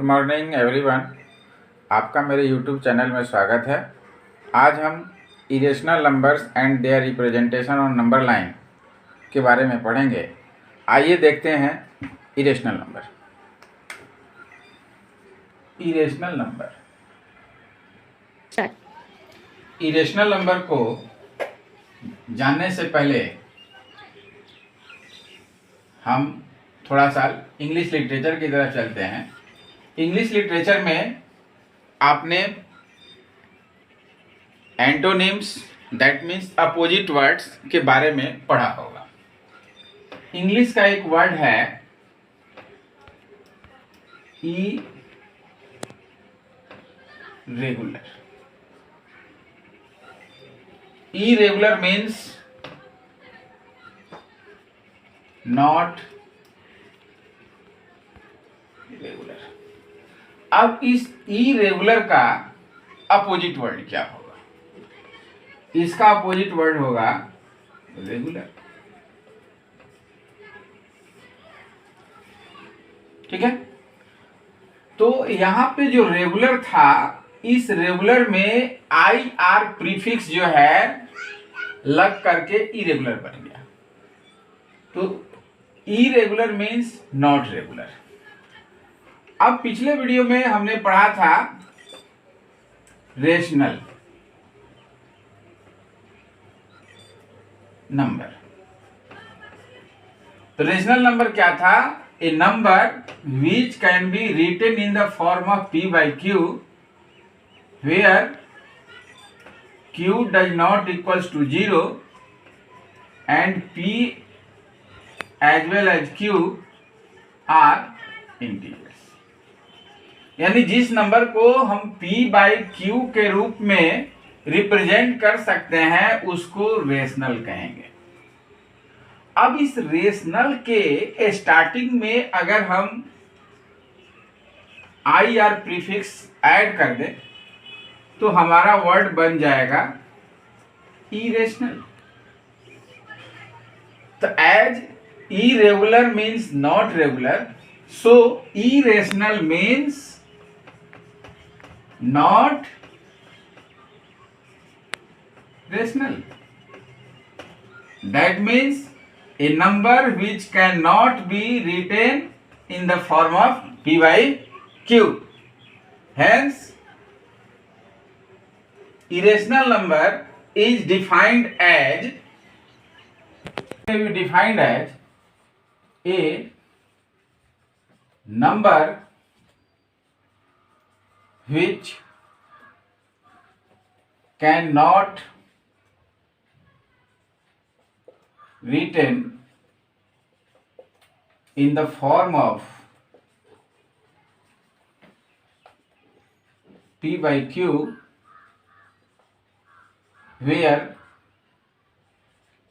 Morning everyone. आपका मेरे YouTube channel में स्वागत है। आज हम irrational numbers and their representation on number line के बारे में पढ़ेंगे। आइए देखते हैं irrational number. Irrational number irrational number को जानने से पहले हम थोड़ा सा इंग्लिश लिटरेचर की तरफ चलते हैं। इंग्लिश लिटरेचर में आपने antonyms that means opposite words के बारे में पढ़ा होगा। इंग्लिश का एक वर्ड है irregular. Irregular means not regular. अब इस इरेगुलर का अपोजिट वर्ड क्या होगा? इसका अपोजिट वर्ड होगा रेगुलर। ठीक है, तो यहां पे जो रेगुलर था, इस रेगुलर में आई आर प्रीफिक्स जो है लग करके इरेगुलर बन गया। तो इरेगुलर मीन्स नॉट रेगुलर। अब पिछले वीडियो में हमने पढ़ा था रेशनल नंबर। तो रेशनल नंबर क्या था? A number which can be written in the form of p by q where q does not equals to 0 and p as well as q are integers। यानी जिस number को हम p by q के रूप में represent कर सकते हैं उसको रेशनल कहेंगे। अब इस रेशनल के स्टार्टिंग में अगर हम आई आर प्रीफिक्स ऐड कर दें तो हमारा वर्ड बन जाएगा इरेशनल। तो as irregular means not regular, so irrational means not rational। That means a number which cannot be written in the form of p by q। Hence, irrational number is defined as a number which cannot written in the form of p by q where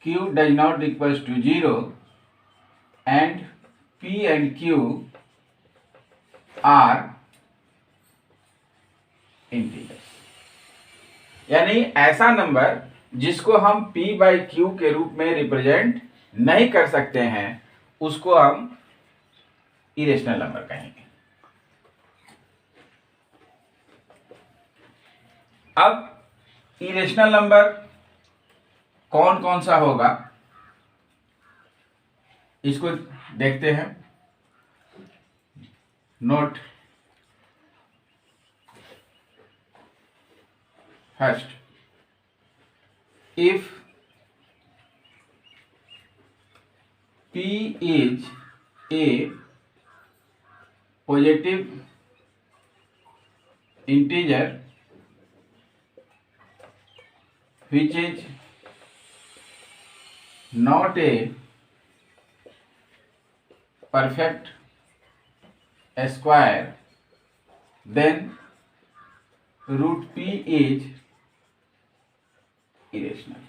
q does not equals to 0 and p and q are integers। यानी ऐसा number जिसको हम p by q के रूप में represent नहीं कर सकते हैं उसको हम इरेशनल नंबर कहेंगे। अब इरेशनल नंबर कौन कौन सा होगा इसको देखते हैं। Node first, if p is a positive integer which is not a perfect square, then root p is irrational.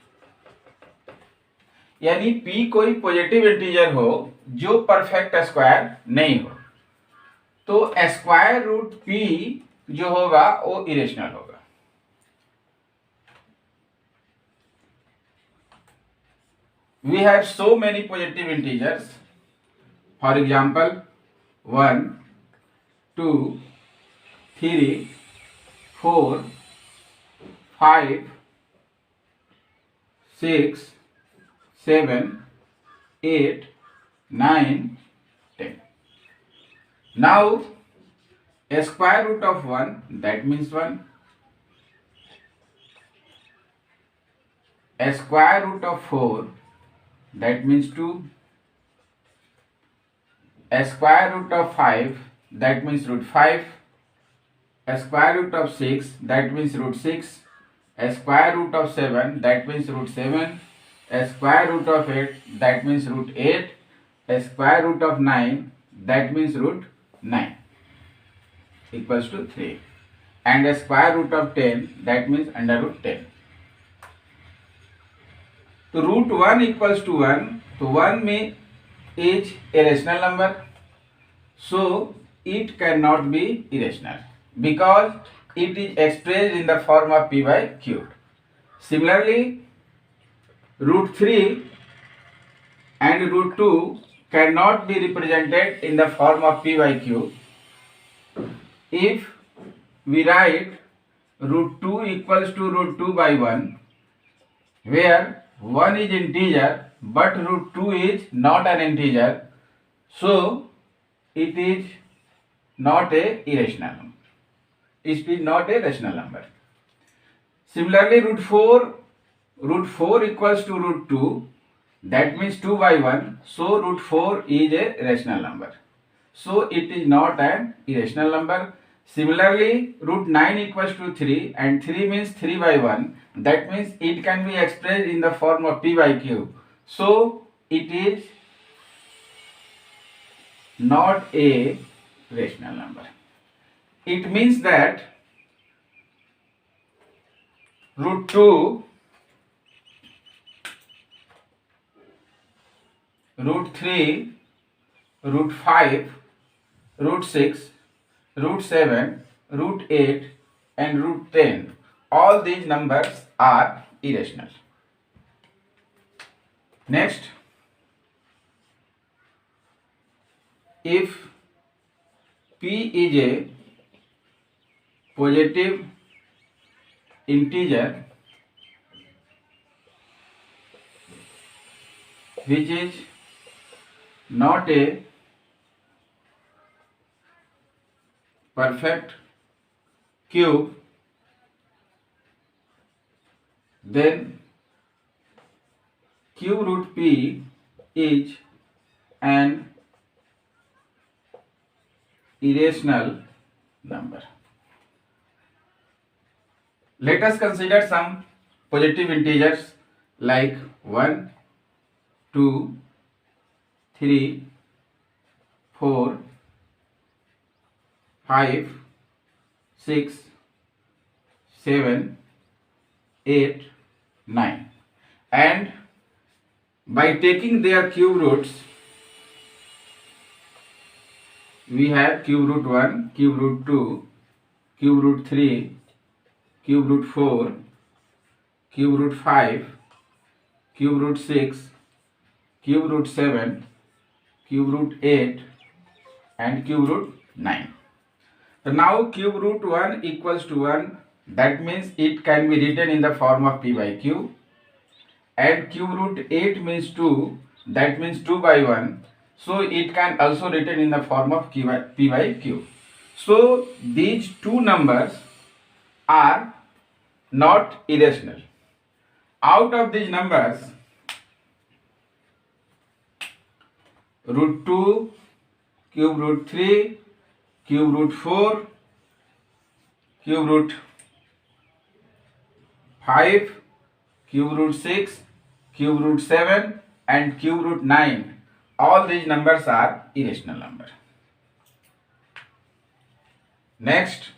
यानी p कोई पॉजिटिव इंटीजर हो जो परफेक्ट स्क्वायर नहीं हो तो स्क्वायर रूट p जो होगा वो इरेशनल होगा। we have so many positive integers, for example 1, 2, 3, 4, 5, 6, 7, 8, 9, 10. Now a square root of 1, that means 1. A square root of 4, that means 2. A square root of 5, that means root 5. A square root of 6, that means root 6. A square root of 7, that means root 7. A square root of 8, that means root 8. A square root of 9, that means root 9, equals to 3. And a square root of 10, that means under root 10. So root 1 equals to 1. So 1 is a rational number. So it cannot be irrational because it is expressed in the form of p by q. Similarly, root 3 and root 2 cannot be represented in the form of p by q. If we write root 2 equals to root 2 by 1, where 1 is integer but root 2 is not an integer, so it is not a irrational number. It is not a rational number. Similarly, root 4 equals to root 2, that means 2 by 1, so root 4 is a rational number. So it is not an irrational number. Similarly, root 9 equals to 3 and 3 means 3 by 1, that means it can be expressed in the form of p by q. So it is not a rational number. It means that root 2, root 3, root 5, root 6, root 7, root 8 and root 10, all these numbers are irrational. Next, if p is a positive integer which is not a perfect cube, then cube root p is an irrational number. Let us consider some positive integers like 1, 2, 3, 4, 5, 6, 7, 8, 9. And by taking their cube roots, we have cube root 1, cube root 2, cube root 3, cube root 4, cube root 5, cube root 6, cube root 7, cube root 8 and cube root 9. So now cube root 1 equals to 1, that means it can be written in the form of p by q, and cube root 8 means 2, that means 2 by 1, so it can also written in the form of p by q. So these two numbers are not irrational. Out of these numbers, root 2, cube root 3, cube root 4, cube root 5, cube root 6, cube root 7 and cube root 9, all these numbers are irrational numbers. Next,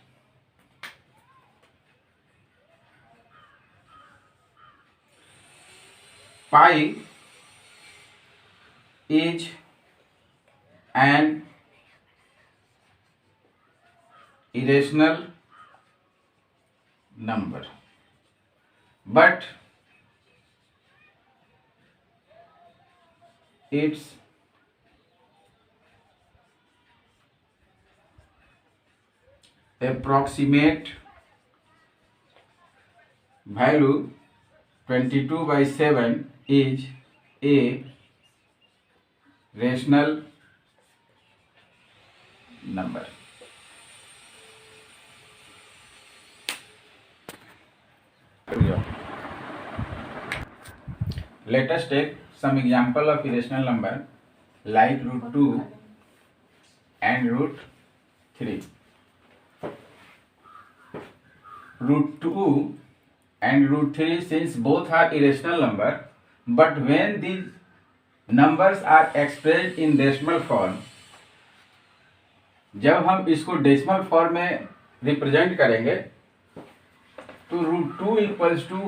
pi is an irrational number, but its approximate value 22/7 is a rational number. Let us take some example of irrational number like √2 and √3. √2 and √3, since both are irrational number, but when these numbers are expressed in decimal form, जब हम इसको decimal form में represent करेंगे तो √2 equals to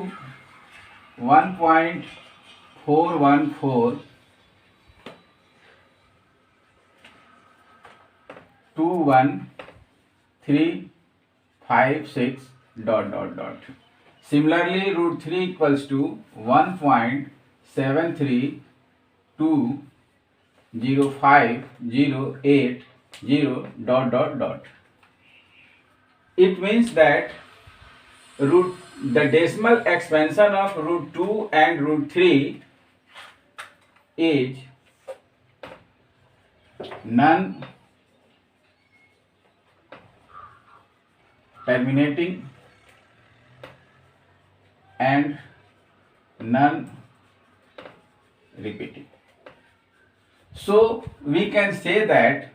1.4142136 ... Similarly, √3 equals to 1.73205080 ... It means that the decimal expansion of √2 and √3 is non-terminating and non-repeating. So we can say that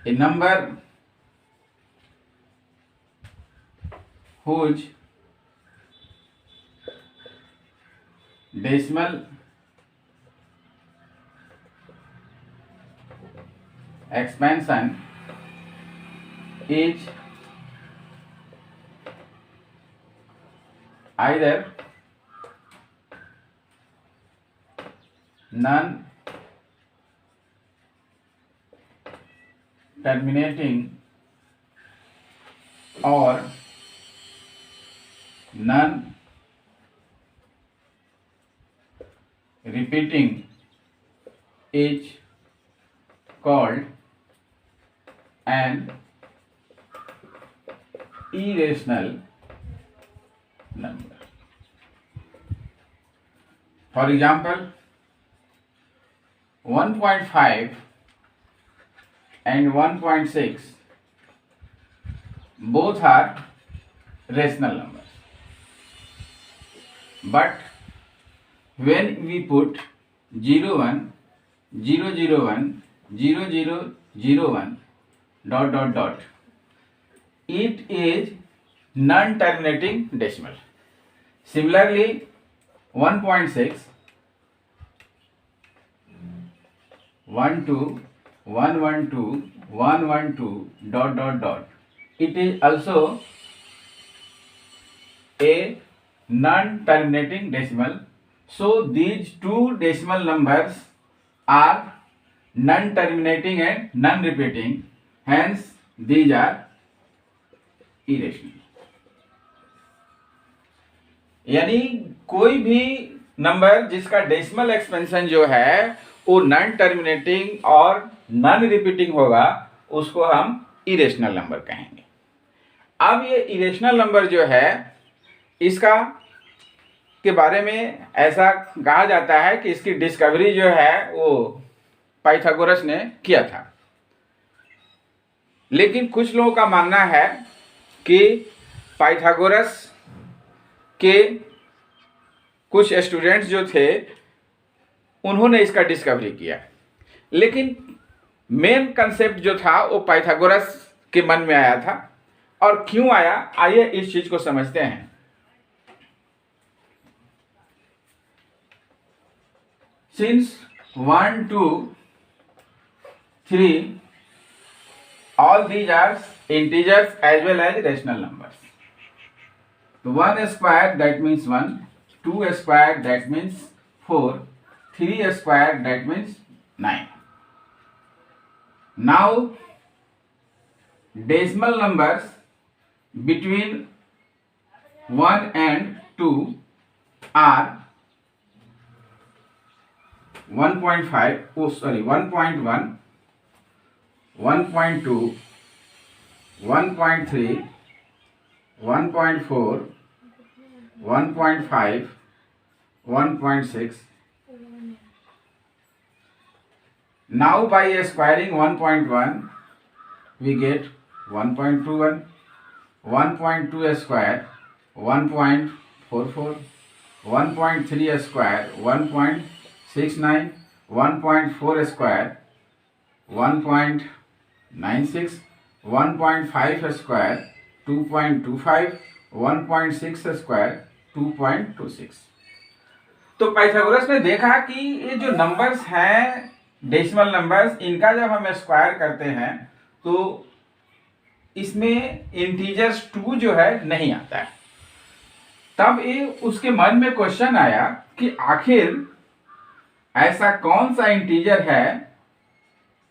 a number whose decimal expansion is either non-terminating or non-repeating is called an irrational number. For example, 1.5 and 1.6 both are rational numbers, but when we put 01, 001, 0001 ... it is non-terminating decimal. Similarly, 1.6, 12, 112, 112 ... it is also a non-terminating decimal. So these two decimal numbers are non-terminating and non-repeating, hence these are irrational. यानी कोई भी number जिसका decimal expansion जो है वो non terminating और non repeating होगा उसको हम इरेशनल नंबर कहेंगे. अब ये इरेशनल नंबर जो है इसका के बारे में ऐसा कहा जाता है कि इसकी डिस्कवरी जो है वो पाइथागोरस ने किया था. लेकिन कुछ लोगों का मानना है कि पाइथागोरस के कुछ स्टूडेंट्स जो थे उन्होंने इसका डिस्कवरी किया, लेकिन मेन कंसेप्ट जो था वो पाइथागोरस के मन में आया था. और क्यों आया, आइए इस चीज को समझते हैं. Since 1, 2, 3 all these are integers as well as rational numbers. So 1 square that means 1, 2 square that means 4, 3 square that means 9. Now decimal numbers between 1 and 2 are 1.5, oh sorry, 1.1, 1.2, 1.3, 1.4, 1.5, 1.6. Now by squaring 1.1, we get 1.21, 1.2 square, 1.44, 1.3 square, 1.69, 1.4 square, 1.96, 1.5 square, 2.25, 1.6 square 2.26। तो Pythagoras ने देखा कि ये जो numbers हैं decimal numbers, इनका जब हम स्क्वायर करते हैं तो इसमें इंटीजर्स 2 जो है नहीं आता है। तब ये उसके मन में क्वेश्चन आया कि आखिर ऐसा कौन सा इंटीजर है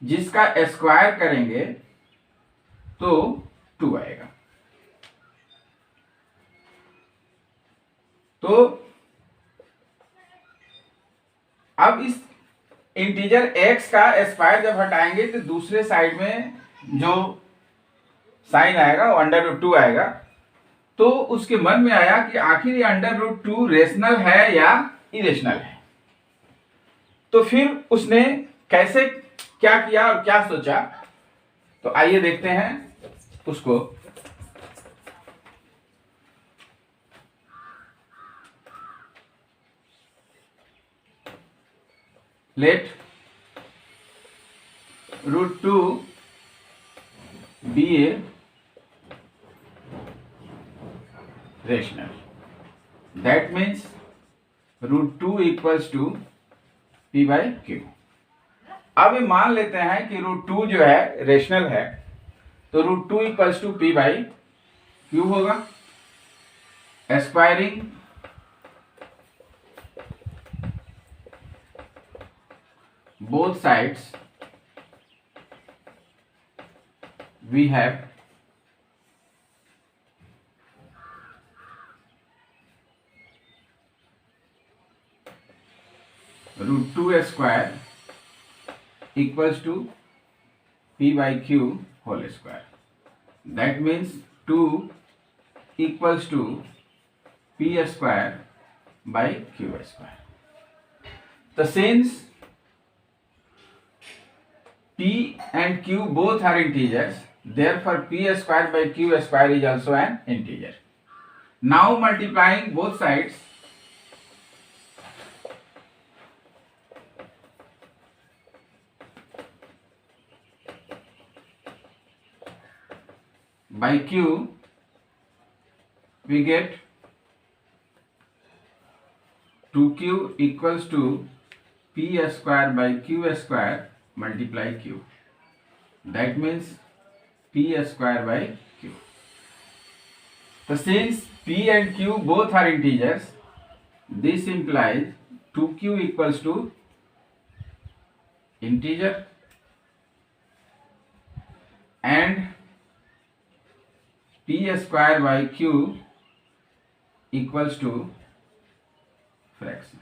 जिसका स्क्वायर करेंगे तो 2 आएगा। तो अब इस इंटीजर x का स्क्वायर जब हटाएंगे तो दूसरे साइड में जो साइन आएगा वो √2 आएगा। तो उसके मन में आया कि आखिर ये √2 रेशनल है या इरेशनल है। तो फिर उसने कैसे क्या किया और क्या सोचा, तो आइए देखते हैं उसको। Let √2 be a rational. That means √2 equals to p by q. अब ये मान लेते हैं कि √2 जो है रेशनल है, तो √2 equals to p by q होगा। Squaring both sides we have √2 square equals to p by q whole square. That means 2 equals to p square by q square. The since p and q both are integers, therefore p square by q square is also an integer. Now multiplying both sides, by q we get 2q equals to p square by q square multiply q. That means p square by q. So since p and q both are integers, this implies 2q equals to integer and p square by q equals to fraction.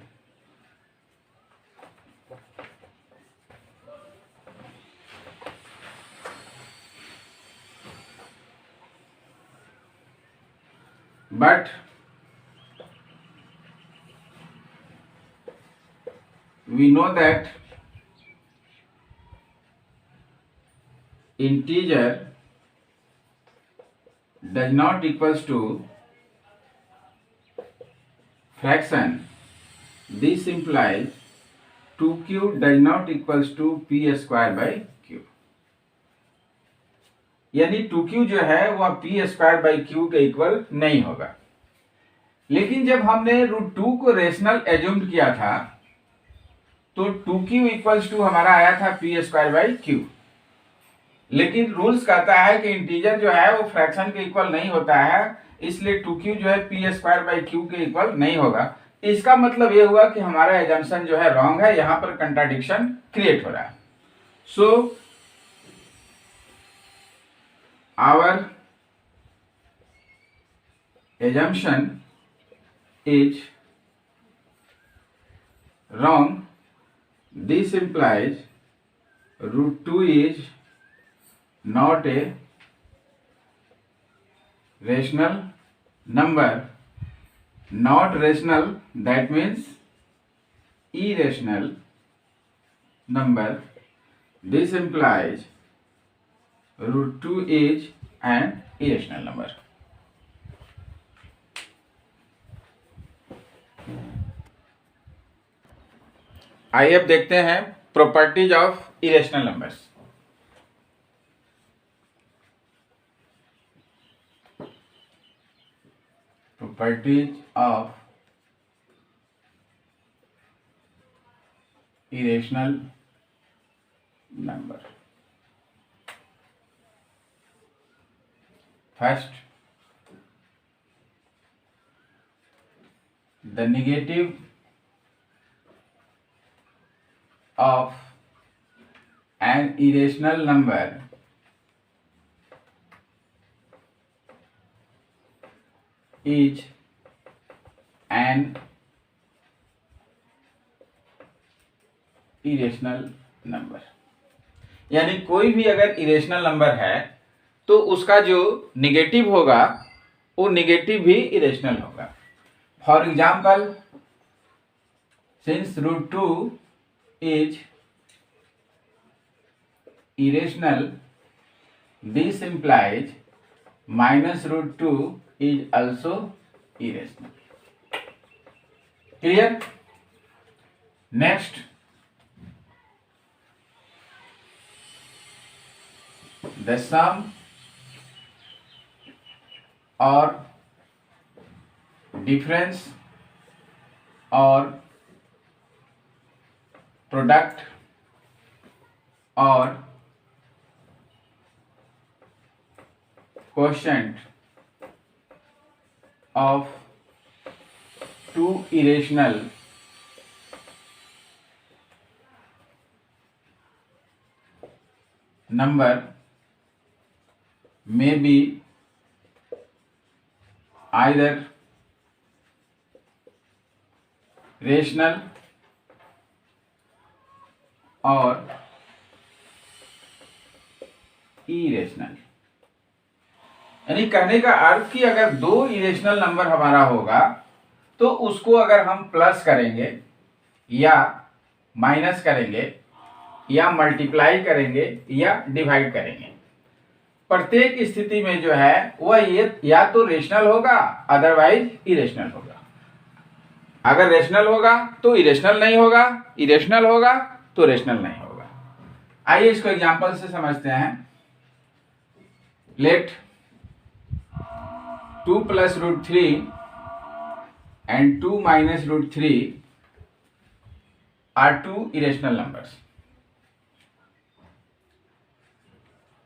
But we know that integer does not equals to fraction. This implies 2q does not equals to p square by q. यानी 2q जो है वह p square by q के equal नहीं होगा। लेकिन जब हमने √2 को रेशनल एज्यूम्ड किया था तो 2q इक्वल्स टू हमारा आया था p स्क्वायर बाई q। लेकिन रूल्स कहता है कि इंटीजर जो है वो फ्रैक्शन के इक्वल नहीं होता है, इसलिए 2q जो है p स्क्वायर बाई q के इक्वल नहीं होगा। इसका मतलब ये हुआ कि हमारा एजम्पशन जो है रॉन्ग है, यहाँ पर कंट्राडिक्शन क्रिएट हो रहा है। सो our assumption is wrong This implies root 2 is not a rational number. Not rational, that means irrational number. This implies root 2 is an irrational number. आइए अब देखते हैं properties of irrational numbers. Properties of irrational number. First, the negative of an irrational number is an irrational number. यानी कोई भी अगर irrational number है तो उसका जो निगेटिव होगा वो निगेटिव भी इरेशनल होगा। For example, since root 2 is irrational, this implies minus root 2 is also irrational. Clear? Next, the sum or difference or product or quotient of two irrational number may be either rational or irrational। यानी कहने का अर्थ कि अगर दो irrational number हमारा होगा तो उसको अगर हम प्लस करेंगे या माइनस करेंगे या मल्टीप्लाई करेंगे या डिवाइड करेंगे, प्रत्येक स्थिति में जो है वह ये या तो रेशनल होगा अदरवाइज इरेशनल होगा। अगर रेशनल होगा तो इरेशनल नहीं होगा, इरेशनल होगा तो रेशनल नहीं होगा। आइए इसको एग्जांपल से समझते हैं। Let 2 plus root 3 and 2 minus root 3 are two irrational numbers।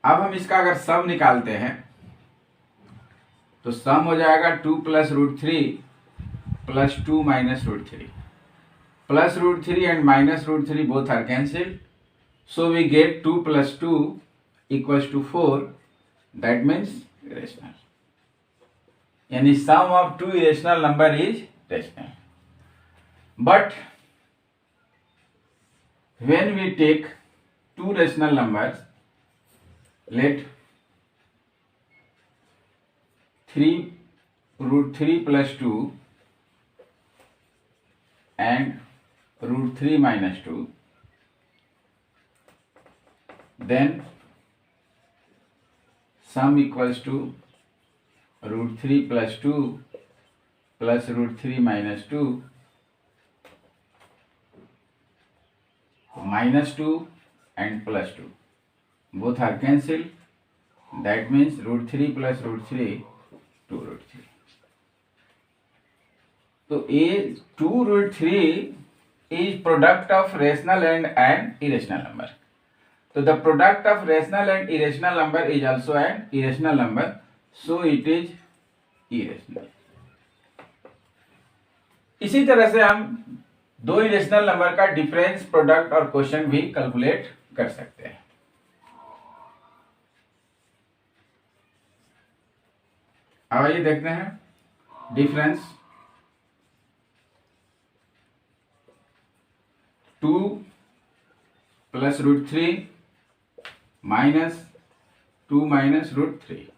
अब हम इसका अगर सम निकालते हैं तो सम हो जाएगा 2 plus root 3 plus 2 minus root 3। Plus root 3 and minus root 3 both are cancelled, so we get 2 plus 2 equals to 4, that means rational। यानी sum of two irrational number is rational. But when we take two rational numbers, let 3 root 3 plus 2 and root 3 minus 2, then sum equals to root 3 plus 2 plus root 3 minus 2, minus 2 and plus 2 both are cancelled, that means root 3 plus root 3 2 root 3। तो ये 2 root 3 is product of rational and an irrational number। So the product of rational and irrational number is also an irrational number, so it is irrational। इसी तरह से हम दो irrational number का difference, product और quotient भी calculate कर सकते हैं। अब आइए देखते हैं difference. 2 plus root 3 minus 2 minus root 3.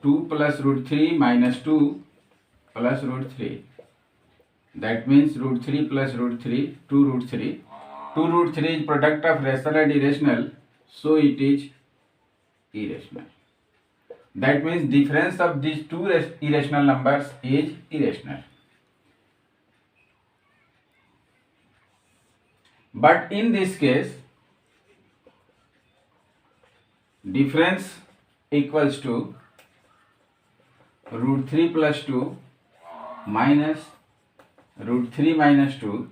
2 plus root 3 minus 2 plus root 3. That means root 3 plus root 3, 2 root 3. 2 root 3 is product of rational and irrational, so it is irrational. That means difference of these two irrational numbers is irrational. But in this case, difference equals to root 3 plus 2 minus root 3 minus 2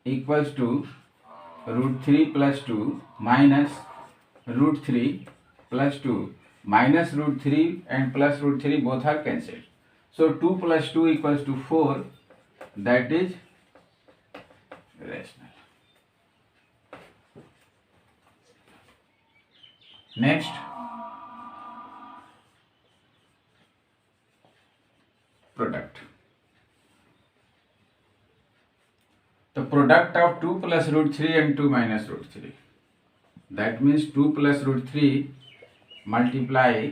equals to root 3 plus 2 minus root 3 plus 2. Minus root 3 and plus root 3 both are cancelled. So 2 plus 2 equals to 4. That is rational. Next, product. The product of 2 plus root 3 and 2 minus root 3. That means 2 plus root 3 multiply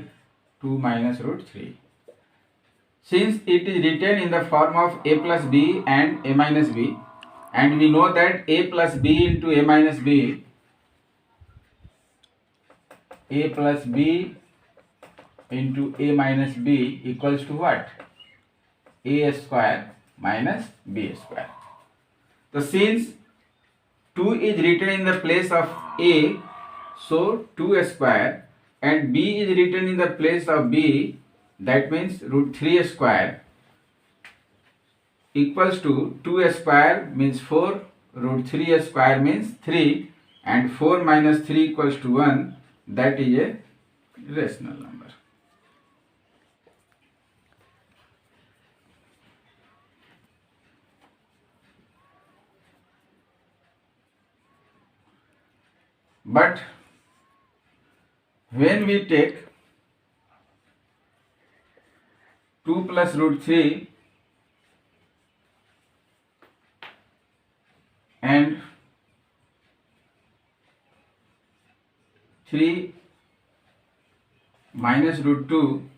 2 minus root 3. Since it is written in the form of a plus b and a minus b, and we know that a plus b into a minus b, a plus b into a minus b equals to what? A square minus b square. So since 2 is written in the place of a, so 2 square, and b is written in the place of b, that means root 3 square equals to 2 square means 4, root 3 square means 3, and 4 minus 3 equals to 1. That is a rational number. But when we take 2 plus root 3 and 3 minus root 2,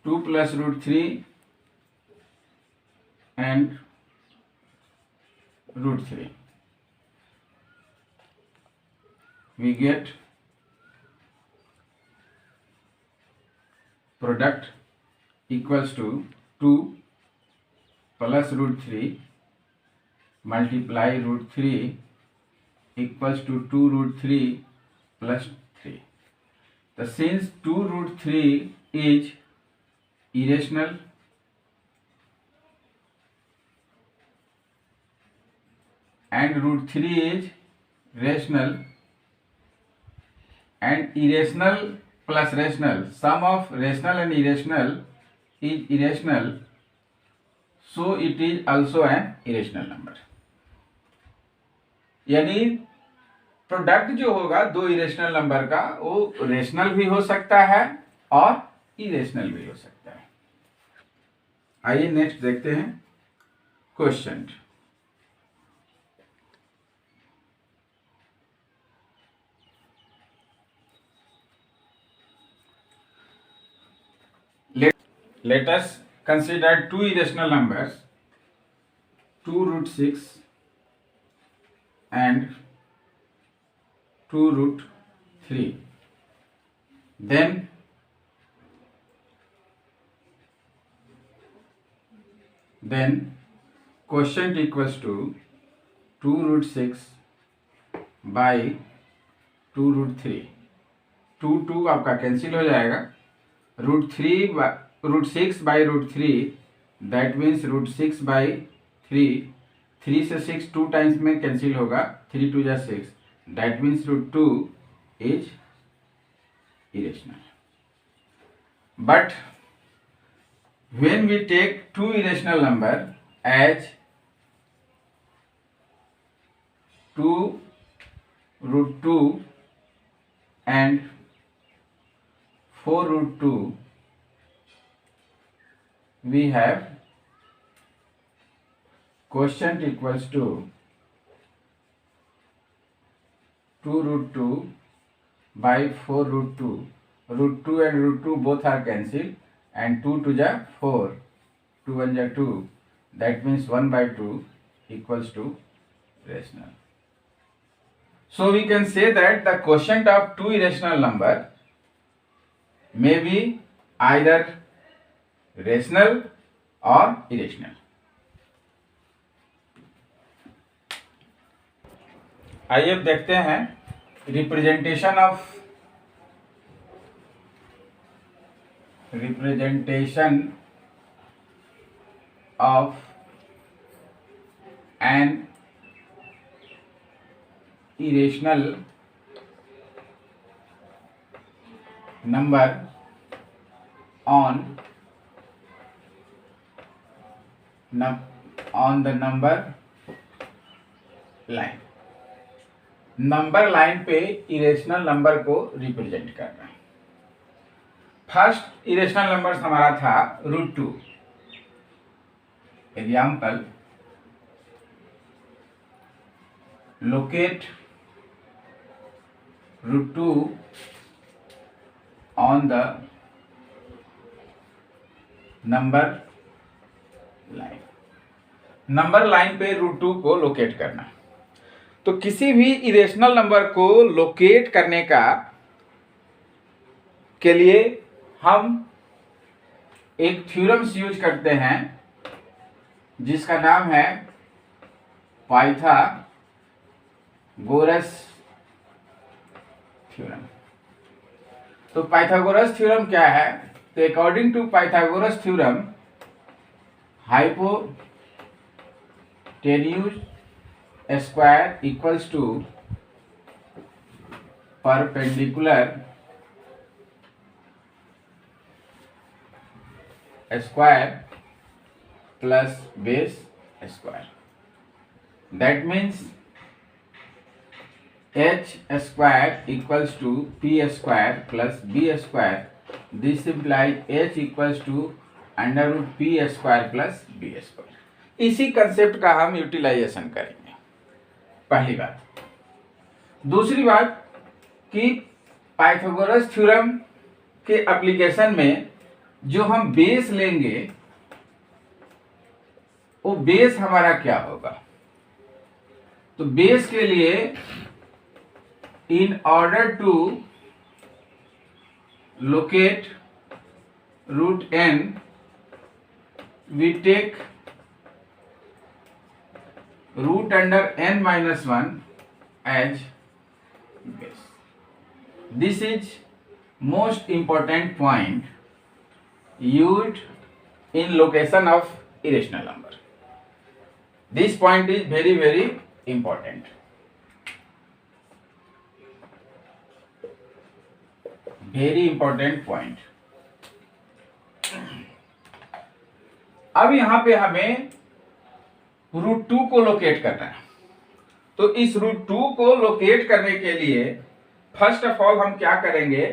2 plus root 3 and root 3, we get product equals to 2 plus root 3 multiply root 3 equals to 2 root 3 plus 3. So since 2 root 3 is irrational, and root 3 is rational, and irrational plus rational, sum of rational and irrational is irrational, so it is also an irrational number. यानी product जो होगा दो irrational number का, वो rational भी हो सकता है और इरेशनल भी हो सकता है. आइए नेक्स्ट देखते हैं question. Let us consider two irrational numbers, 2 root 6 and 2 root 3. Then quotient equals to 2 root 6 by 2 root 3. 2 आपका कैंसिल हो जाएगा. root 6 by root 3, that means root 6 by 3. 3 से 6 2 टाइम्स में कैंसिल होगा, 3 2 जा 6. That means root 2 is irrational. But when we take two irrational number as 2 root 2 and 4 root 2, we have quotient equals to 2 root 2 by 4 root 2. Root 2 and root 2 both are cancelled, and 2 to the 4, 2 1 ja 2, that means 1 by 2 equals to rational. So we can say that the quotient of two irrational number may be either rational or irrational. आइए अब देखते हैं representation of an irrational number on the number line. Number line पे irrational number को represent करना है. First irrational number हमारा था √2. Example, locate √2 on the number line. Number line पे √2 को लोकेट करना. तो किसी भी इरेशनल नंबर को लोकेट करने के लिए हम एक थ्योरम्स यूज करते हैं जिसका नाम है पाइथागोरस थ्योरम. तो पाइथागोरस थ्योरम क्या है? तो according to Pythagoras theorem, hypotenuse square equals to perpendicular square plus base square. That means h square equals to p square plus b square. This implies h equals to √p square plus b square. इसी concept का हम utilisation करेंगे. पहली बात. दूसरी बात कि Pythagoras theorem के एप्लीकेशन में जो हम बेस लेंगे वो बेस हमारा क्या होगा? तो बेस के लिए in order to locate √n, we take √n-1 as base. This is most important point used in location of irrational number. This point is very, very important. Very important point. अब यहां पे हमें √2 को locate करना है. तो इस √2 को लोकेट करने के लिए फर्स्ट ऑफ ऑल हम क्या करेंगे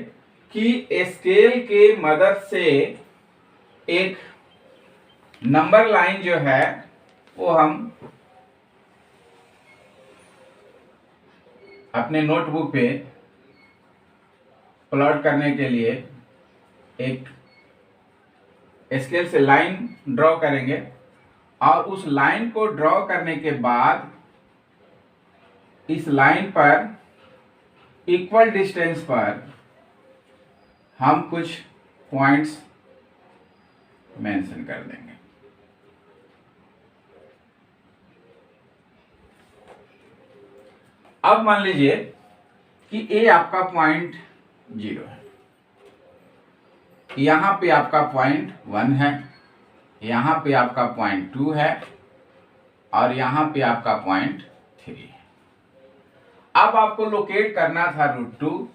कि स्केल के मदद से एक नंबर लाइन जो है वो हम अपने नोटबुक पे प्लॉट करने के लिए एक स्केल से लाइन ड्रॉ करेंगे और उस लाइन को ड्रॉ करने के बाद इस लाइन पर इक्वल डिस्टेंस पर हम कुछ पॉइंट्स मेंशन कर देंगे. अब मान लीजिए कि ए आपका पॉइंट 0 है, यहां पे आपका पॉइंट 1 है, यहां पे आपका पॉइंट 2 है और यहां पे आपका पॉइंट 3 है. अब आपको लोकेट करना था √2.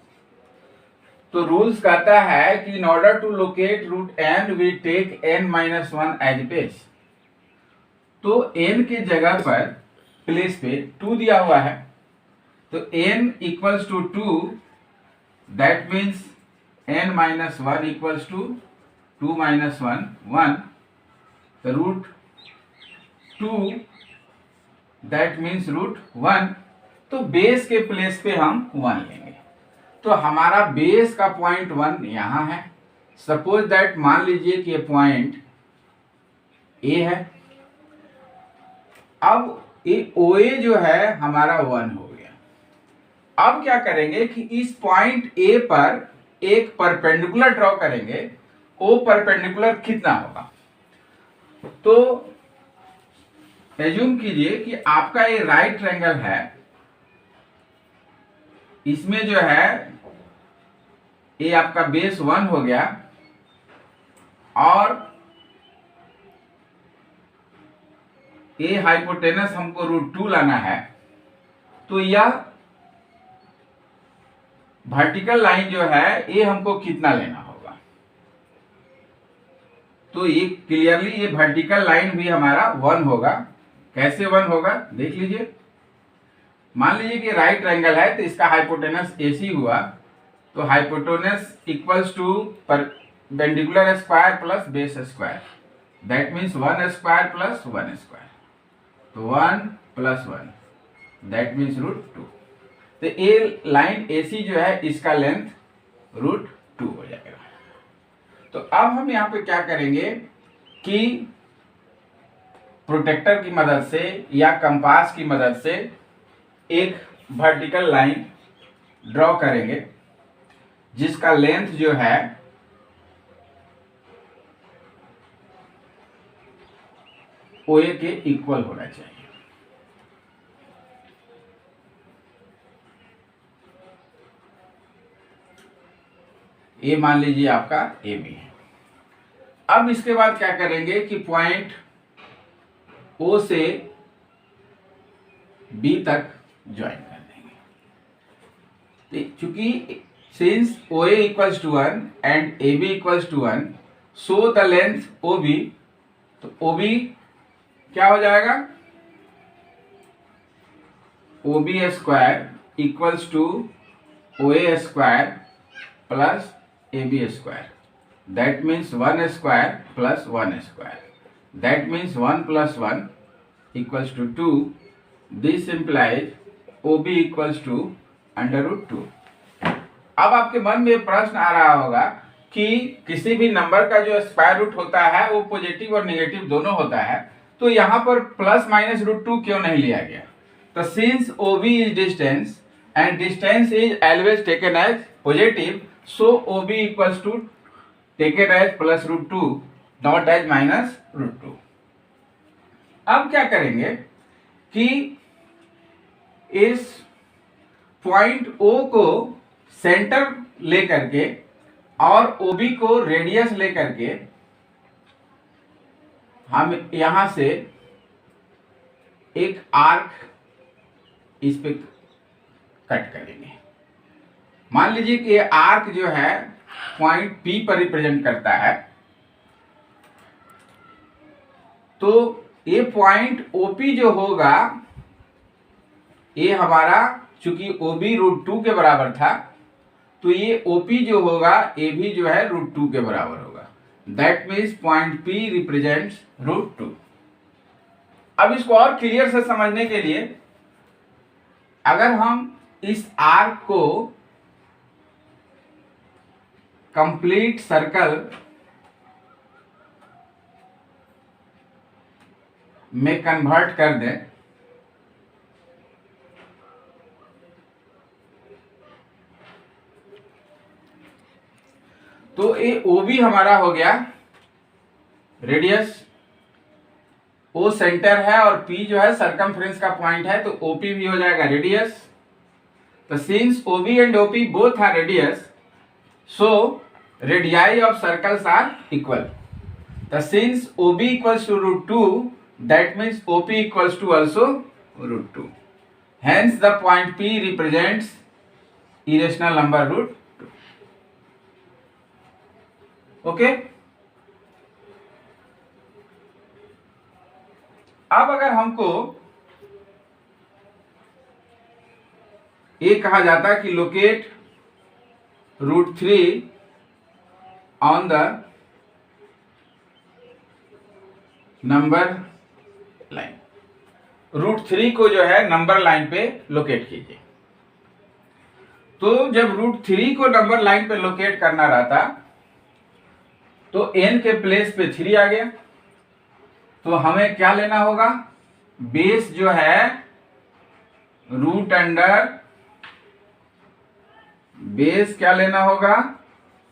तो रूल्स कहता है कि in order to locate √n we take n-1 as base. तो n की जगह पर प्लेस पे 2 दिया हुआ है, तो n equals to 2. That means n-1 equals to 2 - 1, 1. The √2 that means √1। तो बेस के प्लेस पे हम 1 लेंगे। तो हमारा बेस का पॉइंट 1 यहां है। सपोज दैट मान लीजिए कि ये पॉइंट ए है। अब ये OA जो है हमारा 1 हो गया। अब क्या करेंगे कि इस पॉइंट ए पर एक परपेंडिकुलर ड्रॉ करेंगे। ओ परपेंडिकुलर कितना होगा? तो एज्यूम कीजिए कि आपका ये राइट ट्रायंगल है। इसमें जो है ये आपका बेस 1 हो गया और ये हाइपोटेनस हमको √2 लाना है। तो यह वर्टिकल लाइन जो है ये हमको कितना लेना होगा? तो ये क्लियरली ये वर्टिकल लाइन भी हमारा 1 होगा। कैसे 1 होगा देख लीजिए। मान लीजिए कि राइट ट्रायंगल है तो इसका हाइपोटेनस AC हुआ। तो hypotenuse equals to perpendicular square plus base square, that means 1 square plus 1 square. तो 1 प्लस 1 दैट मीन्स √2। तो ये लाइन AC जो है इसका लेंथ √2 हो जाएगा। तो अब हम यहाँ पे क्या करेंगे कि प्रोटेक्टर की मदद से या कंपास की मदद से एक वर्टिकल लाइन ड्रॉ करेंगे जिसका लेंथ जो है OA के इक्वल होना चाहिए। ये मान लीजिए आपका AB है। अब इसके बाद क्या करेंगे कि पॉइंट O से B तक ज्वाइन कर देंगे। चूंकि since OA equals to 1 and AB equals to 1, so the length OB, तो OB क्या हो जाएगा? OB square equals to OA square plus AB square, that means 1 square plus 1 square, that means 1 plus 1 equals to 2। This implies OB equals to √2। अब आपके मन में प्रश्न आ रहा होगा कि किसी भी नंबर का जो स्क्वायर रूट होता है वो पॉजिटिव और नेगेटिव दोनों होता है, तो यहाँ पर प्लस माइनस √2 क्यों नहीं लिया गया? तो since OB is distance and distance is always taken as positive, so OB equals to taken as plus √2 not as minus √2। अब क्या करेंगे कि इस पॉइंट O को सेंटर लेकर के और OB को रेडियस लेकर के हम यहां से एक आर्क इस पे कट करेंगे। मान लीजिए कि ये आर्क जो है पॉइंट P पर रिप्रेजेंट करता है। तो ये पॉइंट OP जो होगा ये हमारा, चूंकि OB √2 के बराबर था, तो ये OP जो होगा ये भी जो है √2 के बराबर होगा। That means point P represents √2। अब इसको और क्लियर से समझने के लिए अगर हम इस आर्क को कंप्लीट सर्कल में कन्वर्ट कर दें, तो ये OB हमारा हो गया रेडियस, O सेंटर है और P जो है सरकमफ्रेंस का पॉइंट है, तो OP भी हो जाएगा रेडियस। तो since OB and OP both are radius, so radii of circles are equal. तो since OB equals to √2, that means OP equals to also √2। Hence the point P represents irrational number √2। Okay. अब अगर हमको ये कहा जाता कि locate √3 on the number line, √3 को जो है नंबर लाइन पे लोकेट कीजिए। तो जब √3 को नंबर लाइन पे लोकेट करना रहता तो n के प्लेस पे 3 आ गया। तो हमें क्या लेना होगा, बेस जो है रूट अंडर बेस क्या लेना होगा,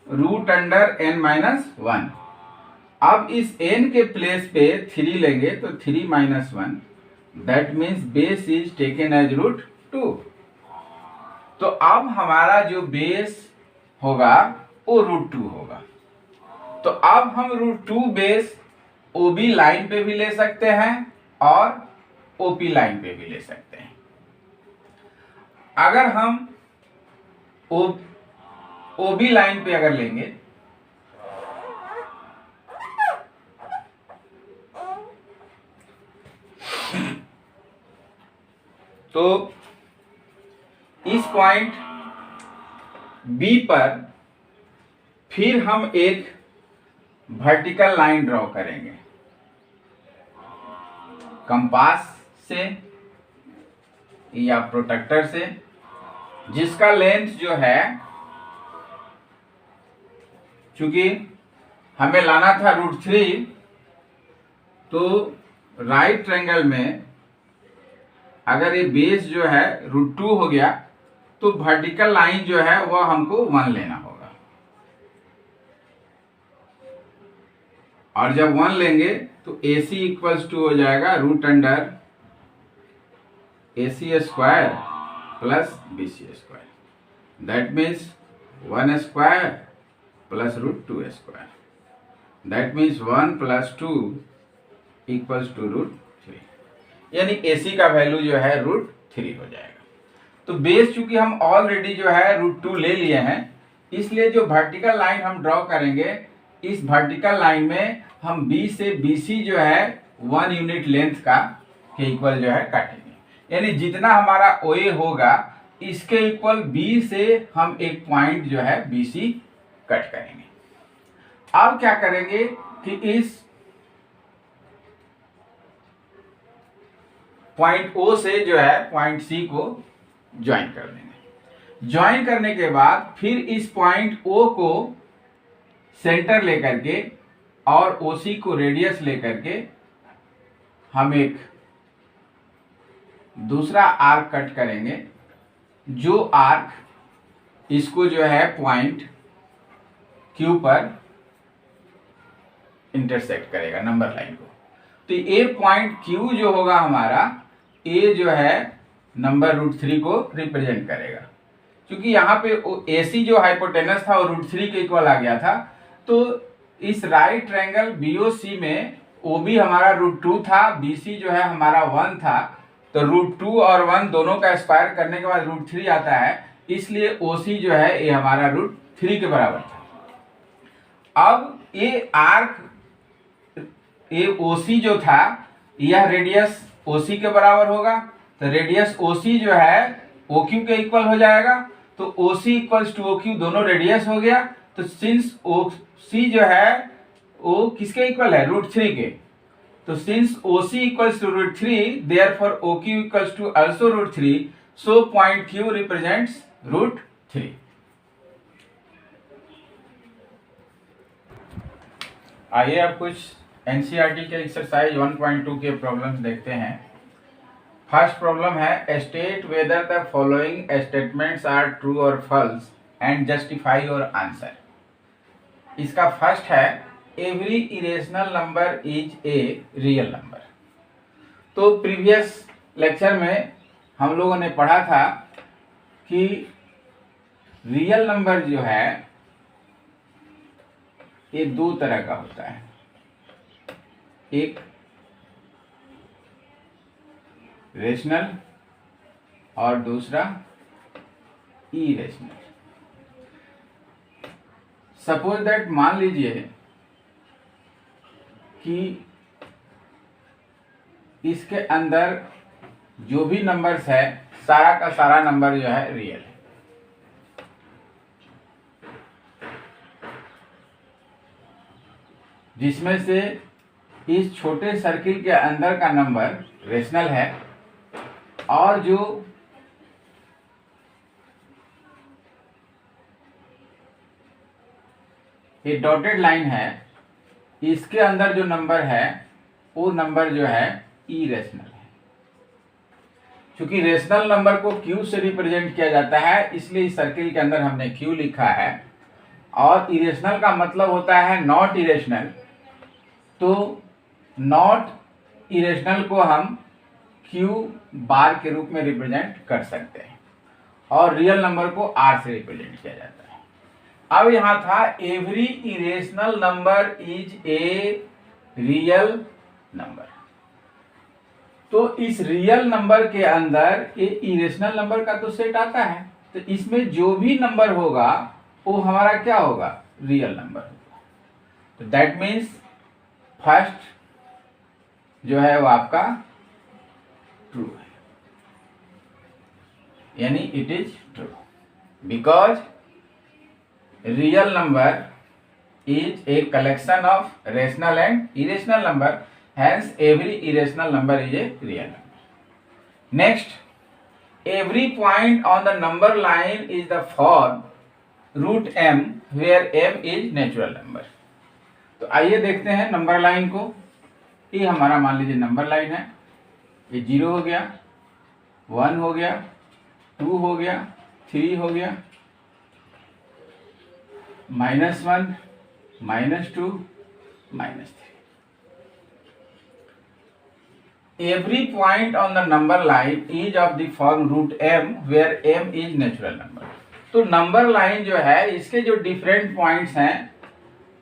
रूट अंडर n-1। अब इस n के प्लेस पे 3 लेंगे तो 3 - 1, that means base is taken as √2। तो अब हमारा जो बेस होगा वो √2 होगा। तो अब हम √2 बेस OB लाइन पे भी ले सकते हैं और OP लाइन पे भी ले सकते हैं। अगर हम OB लाइन पे अगर लेंगे तो इस पॉइंट B पर फिर हम एक वर्टिकल लाइन ड्रॉ करेंगे कंपास से या प्रोट्रैक्टर से, जिसका लेंथ जो है, चूंकि हमें लाना था √3, तो राइट ट्रायंगल में अगर ये बेस जो है √2 हो गया तो वर्टिकल लाइन जो है वह हमको 1 लेना होगा। और जब 1 लेंगे तो AC इक्वल्स टू हो जाएगा root under AC square plus BC square, that means 1 square plus √2 square, that means 1 + 2 equals to √3, यानी AC का वैल्यू जो है √3 हो जाएगा। तो बेस चूंकि हम ऑलरेडी जो है √2 ले लिए हैं, इसलिए जो वर्टिकल लाइन हम ड्रॉ करेंगे, इस वर्टिकल लाइन में हम B से BC जो है 1 यूनिट लेंथ का के इक्वल जो है काटेंगे, यानी जितना हमारा OA होगा इसके इक्वल B से हम एक पॉइंट जो है BC कट करेंगे। अब क्या करेंगे कि इस पॉइंट O से जो है पॉइंट C को ज्वाइन कर देंगे। ज्वाइन करने के बाद फिर इस पॉइंट O को सेंटर लेकर के और OC को रेडियस लेकर के हम एक दूसरा आर्क कट करेंगे, जो आर्क इसको जो है पॉइंट Q पर इंटरसेक्ट करेगा नंबर लाइन को। तो ये पॉइंट Q जो होगा हमारा, ये जो है नंबर √3 को रिप्रेजेंट करेगा। क्योंकि यहाँ पे AC जो हाइपोटेनस था वो √3 के इक्वल आ गया था, तो इस राइट ट्रायंगल BOC में OB हमारा √2 था, BC जो है हमारा 1 था, तो √2 और 1 दोनों का स्क्वायर करने के बाद √3 आता है, इसलिए OC जो है ये हमारा √3 के बराबर था। अब ये आर्क, ये OC जो था यह रेडियस OC के बराबर होगा, तो रेडियस OC जो है OQ के इक्वल हो जाएगा। तो OC इक्वल्स टू OQ दोनों रेडियस हो गया। तो सिंस OC जो है वो किसके इक्वल है, √3 के, तो since OC equals to √3 therefore OQ equals to also √3, so point Q represents √3। आइए अब कुछ NCERT के एक्सरसाइज 1.2 के प्रॉब्लम्स देखते हैं। फर्स्ट प्रॉब्लम है, state whether the following statements are true और false and justify your answer. इसका फर्स्ट है, every irrational number is a real number. तो प्रीवियस लेक्चर में हम लोगों ने पढ़ा था कि रियल नंबर जो है ये दो तरह का होता है, एक रेशनल और दूसरा इरेशनल। सपोज दैट, मान लीजिए कि इसके अंदर जो भी नंबर्स है सारा का सारा नंबर जो है रियल है। जिसमें से इस छोटे सर्किल के अंदर का नंबर रेशनल है और जो ये डॉटेड लाइन है इसके अंदर जो नंबर है वो नंबर जो है इरेशनल है। क्योंकि रेशनल नंबर को क्यू से रिप्रेजेंट किया जाता है इसलिए इस सर्किल के अंदर हमने क्यू लिखा है, और इरेशनल का मतलब होता है नॉट इरेशनल। तो नॉट इरेशनल को हम क्यू बार के रूप में रिप्रेजेंट कर सकते हैं और रियल नंबर को आर से रिप्रेजेंट किया जाता है। अब यहां था every irrational number is a real number. तो इस रियल नंबर के अंदर ये इरेशनल नंबर का तो सेट आता है, तो इसमें जो भी नंबर होगा वो हमारा क्या होगा, रियल नंबर होगा। तो दैट मीन्स फर्स्ट जो है वो आपका ट्रू है, यानी it is true because real number is a collection of rational and irrational number, hence every irrational number is a real number. Next, every point on the number line is the form root m where m is natural number. तो आइए देखते हैं number line को। ये हमारा मान लीजिए number line है, ये 0 हो गया, 1 हो गया, 2 हो गया, 3 हो गया, -1, -2, -3. Every point on the number line is of the form root m where m is natural number. तो नंबर लाइन जो है इसके जो डिफरेंट पॉइंट्स हैं,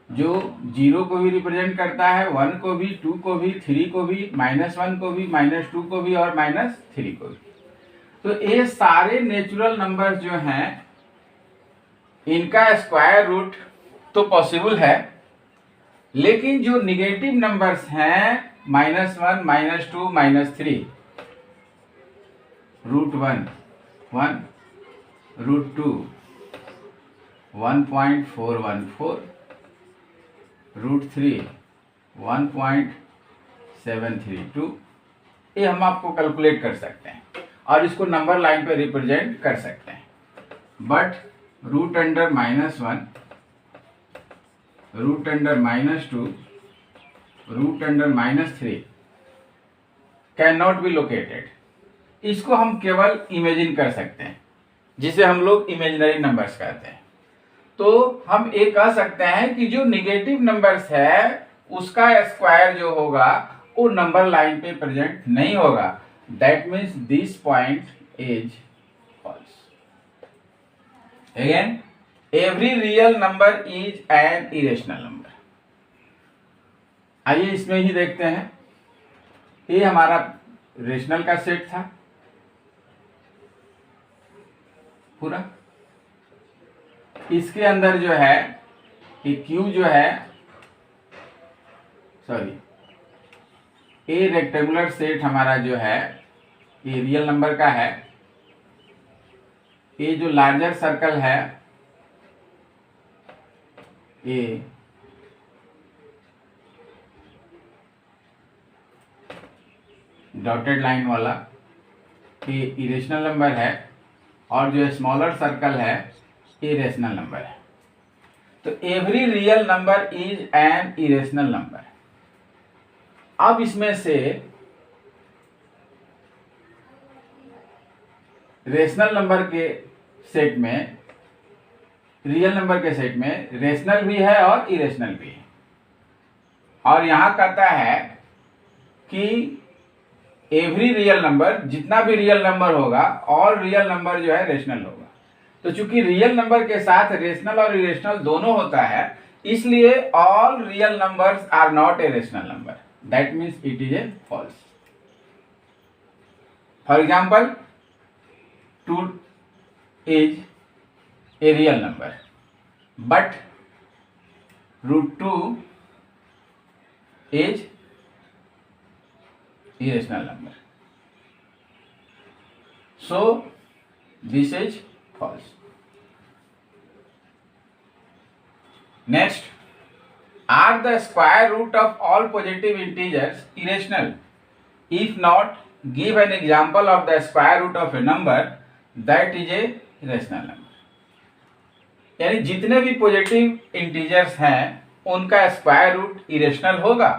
जो 0 को भी रिप्रेजेंट करता है, 1 को भी, 2 को भी, 3 को भी, -1 को भी, -2 को भी और -3 को भी। तो ये सारे नेचुरल नंबर्स जो हैं इनका स्क्वायर रूट तो पॉसिबल है, लेकिन जो निगेटिव नंबर्स हैं -1, -2, -3, √1, 1, √2, 1.414, √3, 1.732, ये हम आपको कैलकुलेट कर सकते हैं और इसको नंबर लाइन पे रिप्रेजेंट कर सकते हैं। But root under -1, root under -2, root under -3 can not be located. इसको हम केवल इमेजिन कर सकते हैं, जिसे हम लोग इमेजिनरी नंबर्स कहते हैं। तो हम ये कह सकते हैं कि जो निगेटिव नंबर्स है उसका स्क्वायर जो होगा वो नंबर लाइन पे प्रेजेंट नहीं होगा। That means this point is false. Again, every real number is an irrational number. आइए इसमें ही देखते हैं। ये हमारा रेशनल का सेट था पूरा। इसके अंदर जो है ये क्यू जो है, सॉरी, ए रेक्टेंगुलर सेट हमारा जो है ये रियल नंबर का है। ये जो लार्जर सर्कल है ये डॉटेड लाइन वाला ये इरेशनल नंबर है, और जो स्मॉलर सर्कल है ये रेशनल नंबर है। तो every real number is an irrational number. अब इसमें से रेशनल नंबर के सेट में, रियल नंबर के सेट में रेशनल भी है और इरेशनल भी है। और यहां कहता है कि एवरी रियल नंबर, जितना भी रियल नंबर होगा, और रियल नंबर जो है रेशनल होगा। तो चूंकि रियल नंबर के साथ रेशनल और इरेशनल दोनों होता है, इसलिए all real numbers are not a rational number. That means it is a false. For example, 2 is a real number, but √2 is irrational number. So this is false. Next, are the square root of all positive integers irrational? If not, give an example of the square root of a number that is a rational number. यानी जितने भी positive integers हैं उनका square root irrational होगा।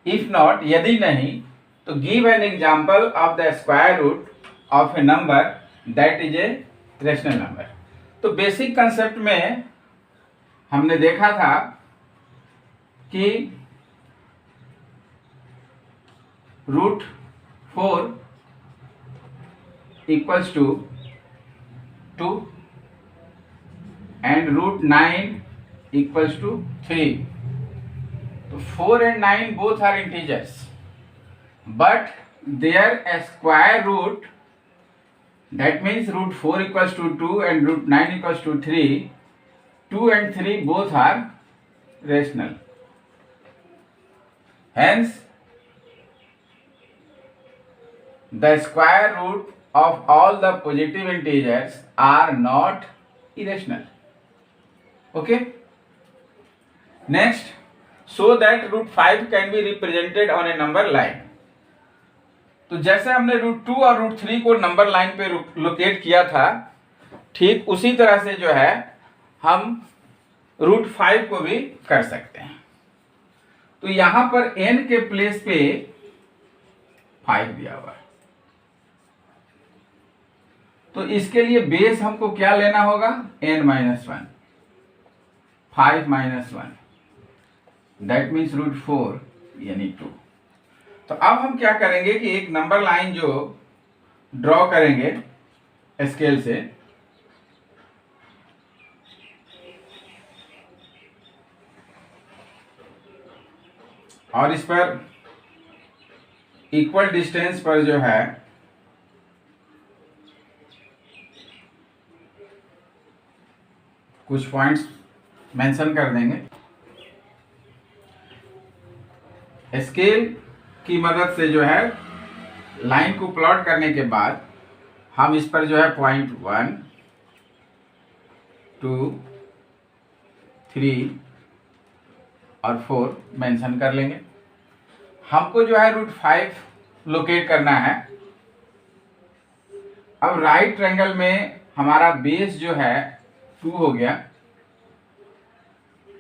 If not, यदि नहीं, तो give an example of the square root of a number that is a rational number. तो बेसिक कंसेप्ट में हमने देखा था कि √4 equals to 2 and √9 equals to 3। तो 4 and 9 both are integers, but their square root, that means √4 equals to 2 and √9 equals to 3, 2 and 3 both are rational. Hence, the square root of all the positive integers are not irrational. Okay? Next, so that √5 can be represented on a number line. तो जैसे हमने √2 और √3 को number line पे locate किया था, ठीक उसी तरह से जो है हम √5 को भी कर सकते हैं। तो यहां पर n के प्लेस पे 5 दिया हुआ है, तो इसके लिए बेस हमको क्या लेना होगा? n-1, 5 - 1, दैट मीन्स √4 यानी 2। तो अब हम क्या करेंगे कि एक नंबर लाइन जो ड्रॉ करेंगे स्केल से, और इस पर इक्वल डिस्टेंस पर जो है कुछ पॉइंट्स मेंशन कर देंगे। स्केल की मदद से जो है लाइन को प्लॉट करने के बाद हम इस पर जो है पॉइंट 1, 2, 3 और 4 मेंशन कर लेंगे। हमको जो है √5 लोकेट करना है। अब राइट ट्रायंगल में हमारा बेस जो है 2 हो गया।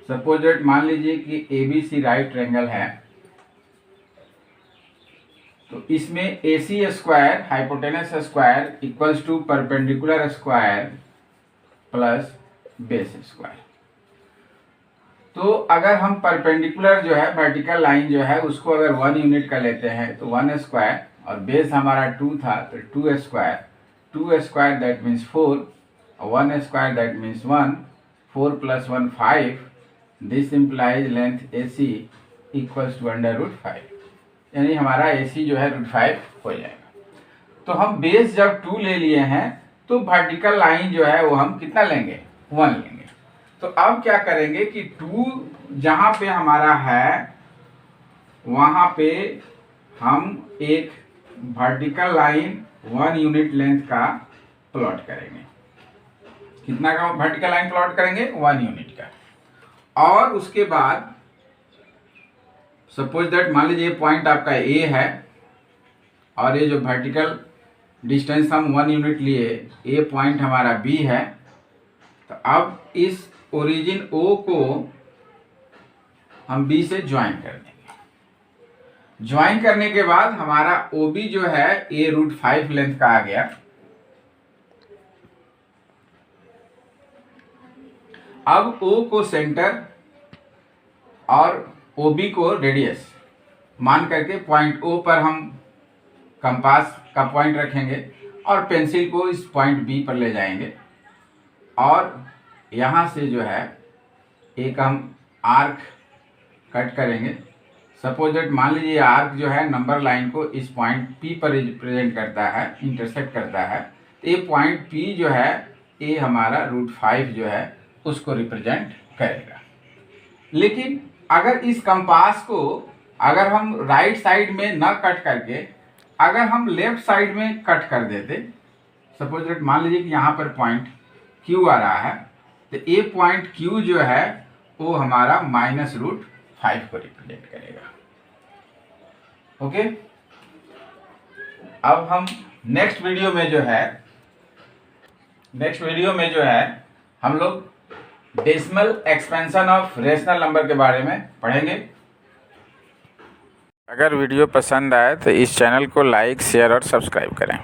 सपोज दैट मान लीजिए कि ABC राइट ट्रायंगल है, तो इसमें AC square hypotenuse square equals to perpendicular square plus base square. तो अगर हम परपेंडिकुलर जो है वर्टिकल लाइन जो है उसको अगर 1 यूनिट का लेते हैं तो 1 स्क्वायर, और बेस हमारा 2 था तो 2 square, 2 square that means 4, 1 square that means 1, 4 + 1 5, this implies length AC equals to √5, यानी हमारा AC जो है √5 हो जाएगा। तो हम बेस जब 2 ले लिए हैं तो वर्टिकल लाइन जो है वो हम कितना लेंगे? 1 लेंगे। तो अब क्या करेंगे कि 2 जहां पे हमारा है वहां पे हम एक वर्टिकल लाइन 1 यूनिट लेंथ का प्लॉट करेंगे। कितना का वर्टिकल लाइन प्लॉट करेंगे? 1 यूनिट का। और उसके बाद सपोज दैट मान लीजिए पॉइंट आपका A है और ये जो वर्टिकल डिस्टेंस हम 1 यूनिट लिए, A पॉइंट हमारा B है। तो अब इस ओरिजिन O को हम B से ज्वाइन कर देंगे। ज्वाइन करने के बाद हमारा OB जो है A √5 लेंथ का आ गया। अब O को सेंटर और OB को रेडियस मान करके पॉइंट O पर हम कंपास का पॉइंट रखेंगे और पेंसिल को इस पॉइंट B पर ले जाएंगे, और यहाँ से जो है एक हम आर्क कट करेंगे। सपोज दैट मान लीजिए आर्क जो है नंबर लाइन को इस पॉइंट P पर रिप्रेजेंट करता है, इंटरसेक्ट करता है। तो ये पॉइंट P जो है ये हमारा √5 जो है उसको रिप्रेजेंट करेगा। लेकिन अगर इस कंपास को अगर हम राइट साइड में न कट करके अगर हम लेफ्ट साइड में कट कर देते, सपोज दैट मान लीजिए कि यहाँ पर पॉइंट Q आ रहा है, तो ये पॉइंट Q जो है वो हमारा -√5 को रिप्रेजेंट करेगा। ओके, अब हम नेक्स्ट वीडियो में जो है हम लोग decimal expansion of rational number के बारे में पढ़ेंगे। अगर वीडियो पसंद आए तो इस चैनल को लाइक, शेयर और सब्सक्राइब करें।